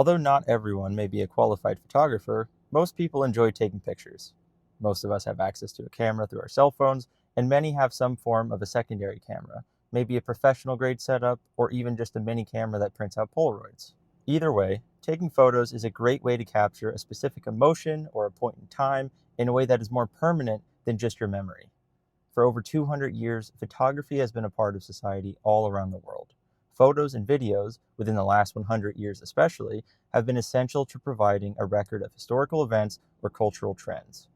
Although not everyone may be a qualified photographer, most people enjoy taking pictures. Most of us have access to a camera through our cell phones, and many have some form of a secondary camera, maybe a professional grade setup, or even just a mini camera that prints out Polaroids. Either way, taking photos is a great way to capture a specific emotion or a point in time in a way that is more permanent than just your memory. For over 200 years, photography has been a part of society all around the world. Photos and videos, within the last 100 years especially, have been essential to providing a record of historical events or cultural trends.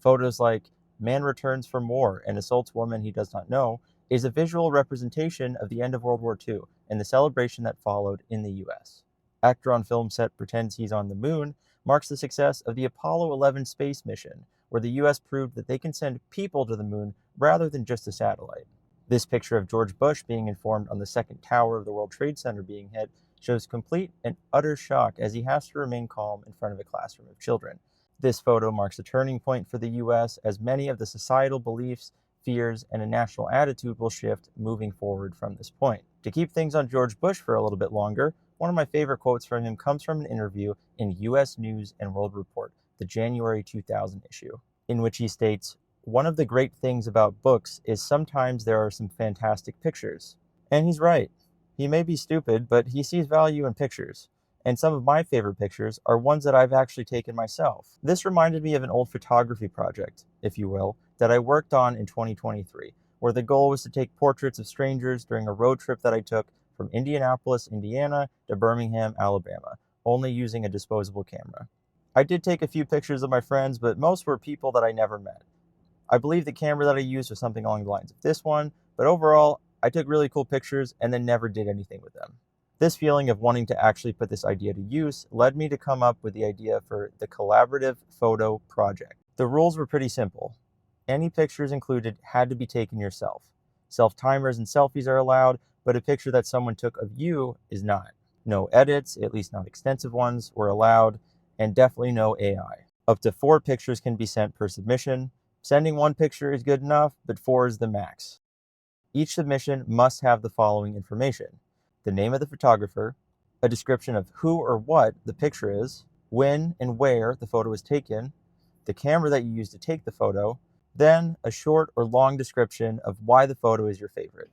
Photos like "Man returns from war and assaults woman he does not know" is a visual representation of the end of World War II and the celebration that followed in the US. Actor on film set pretends he's on the moon marks the success of the Apollo 11 space mission, where the US proved that they can send people to the moon rather than just a satellite. This picture of George Bush being informed on the second tower of the World Trade Center being hit shows complete and utter shock as he has to remain calm in front of a classroom of children. This photo marks a turning point for the US as many of the societal beliefs, fears, and a national attitude will shift moving forward from this point. To keep things on George Bush for a little bit longer, one of my favorite quotes from him comes from an interview in US News and World Report, the January 2000 issue, in which he states, "One of the great things about books is sometimes there are some fantastic pictures." And he's right. He may be stupid, but he sees value in pictures. And some of my favorite pictures are ones that I've actually taken myself. This reminded me of an old photography project, if you will, that I worked on in 2023, where the goal was to take portraits of strangers during a road trip that I took from Indianapolis, Indiana to Birmingham, Alabama, only using a disposable camera. I did take a few pictures of my friends, but most were people that I never met. I believe the camera that I used was something along the lines of this one, but overall, I took really cool pictures and then never did anything with them. This feeling of wanting to actually put this idea to use led me to come up with the idea for the Collaborative Photo Project. The rules were pretty simple. Any pictures included had to be taken yourself. Self-timers and selfies are allowed, but a picture that someone took of you is not. No edits, at least not extensive ones, were allowed, and definitely no AI. Up to 4 pictures can be sent per submission. Sending 1 picture is good enough, but 4 is the max. Each submission must have the following information: the name of the photographer, a description of who or what the picture is, when and where the photo was taken, the camera that you used to take the photo, then a short or long description of why the photo is your favorite.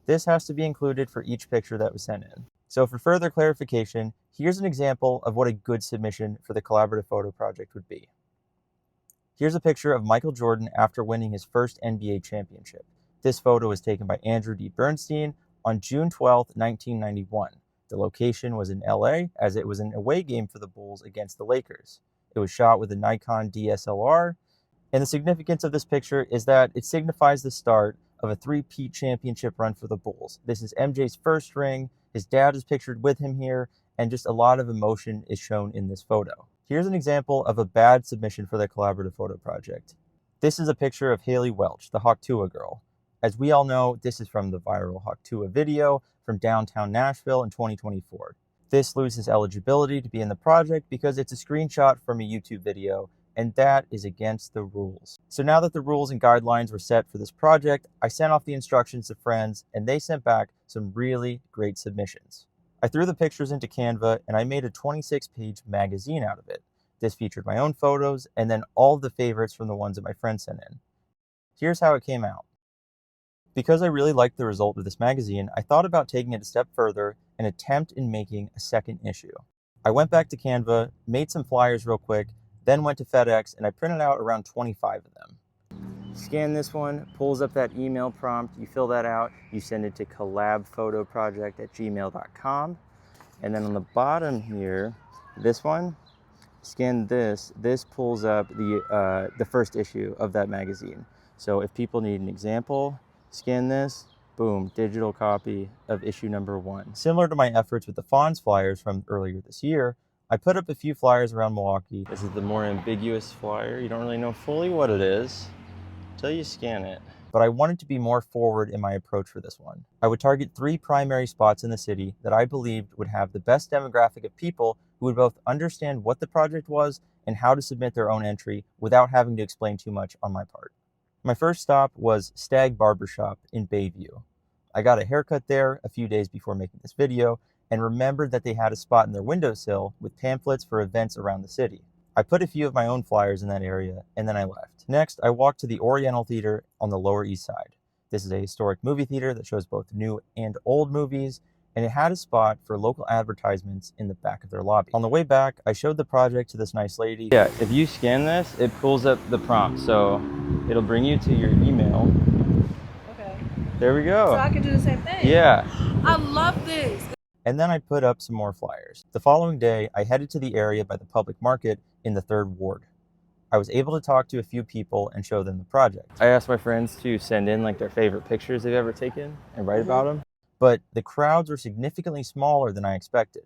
This has to be included for each picture that was sent in. So for further clarification, here's an example of what a good submission for the Collaborative Photo Project would be. Here's a picture of Michael Jordan after winning his first NBA championship. This photo was taken by Andrew D. Bernstein on June 12, 1991. The location was in LA, as it was an away game for the Bulls against the Lakers. It was shot with a Nikon DSLR, and the significance of this picture is that it signifies the start of a three-peat championship run for the Bulls. This is MJ's first ring, his dad is pictured with him here, and just a lot of emotion is shown in this photo. Here's an example of a bad submission for the Collaborative Photo Project. This is a picture of Haley Welch, the Hawktua girl. As we all know, this is from the viral Hawktua video from downtown Nashville in 2024. This loses eligibility to be in the project because it's a screenshot from a YouTube video, and that is against the rules. So now that the rules and guidelines were set for this project, I sent off the instructions to friends, and they sent back some really great submissions. I threw the pictures into Canva, and I made a 26-page magazine out of it. This featured my own photos, and then all of the favorites from the ones that my friends sent in. Here's how it came out. Because I really liked the result of this magazine, I thought about taking it a step further and attempt in making a second issue. I went back to Canva, made some flyers real quick, then went to FedEx, and I printed out around 25 of them. Scan this one, pulls up that email prompt, you fill that out, you send it to collabphotoproject@gmail.com, and then on the bottom here, this one, scan this. This pulls up the first issue of that magazine. So if people need an example, scan this, boom, digital copy of issue number 1. Similar to my efforts with the Fonz flyers from earlier this year, I put up a few flyers around Milwaukee. This is the more ambiguous flyer. You don't really know fully what it is until you scan it. But I wanted to be more forward in my approach for this one. I would target 3 primary spots in the city that I believed would have the best demographic of people who would both understand what the project was and how to submit their own entry without having to explain too much on my part. My first stop was Stag Barbershop in Bayview. I got a haircut there a few days before making this video, and remembered that they had a spot in their windowsill with pamphlets for events around the city. I put a few of my own flyers in that area, and then I left. Next, I walked to the Oriental Theater on the Lower East Side. This is a historic movie theater that shows both new and old movies, and it had a spot for local advertisements in the back of their lobby. On the way back, I showed the project to this nice lady. Yeah, if you scan this, it pulls up the prompt, so it'll bring you to your email. Okay. There we go. So I can do the same thing? Yeah. I love this. And then I put up some more flyers. The following day, I headed to the area by the public market in the 3rd Ward. I was able to talk to a few people and show them the project. I asked my friends to send in like their favorite pictures they've ever taken and write about them. But the crowds were significantly smaller than I expected.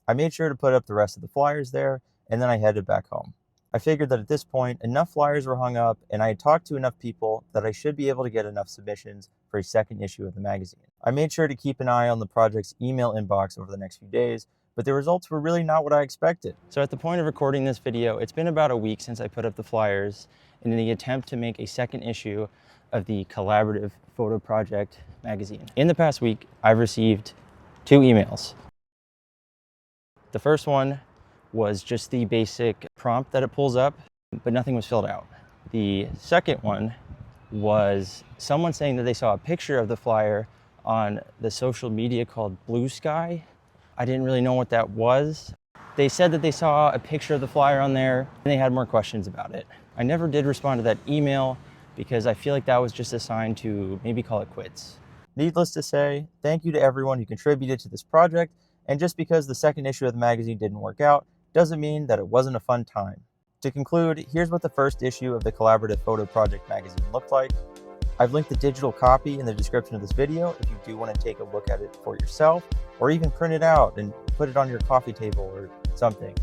I made sure to put up the rest of the flyers there, and then I headed back home. I figured that at this point, enough flyers were hung up, and I had talked to enough people that I should be able to get enough submissions for a second issue of the magazine. I made sure to keep an eye on the project's email inbox over the next few days, but the results were really not what I expected. So at the point of recording this video, it's been about a week since I put up the flyers in the attempt to make a second issue of the Collaborative Photo Project magazine. In the past week, I've received 2 emails. The first one was just the basic prompt that it pulls up, but nothing was filled out. The second one was someone saying that they saw a picture of the flyer on the social media called Blue Sky. I didn't really know what that was. They said that they saw a picture of the flyer on there and they had more questions about it. I never did respond to that email because I feel like that was just a sign to maybe call it quits. Needless to say, thank you to everyone who contributed to this project, and just because the second issue of the magazine didn't work out doesn't mean that it wasn't a fun time. To conclude, here's what the first issue of the Collaborative Photo Project magazine looked like. I've linked the digital copy in the description of this video if you do want to take a look at it for yourself, or even print it out and put it on your coffee table or something.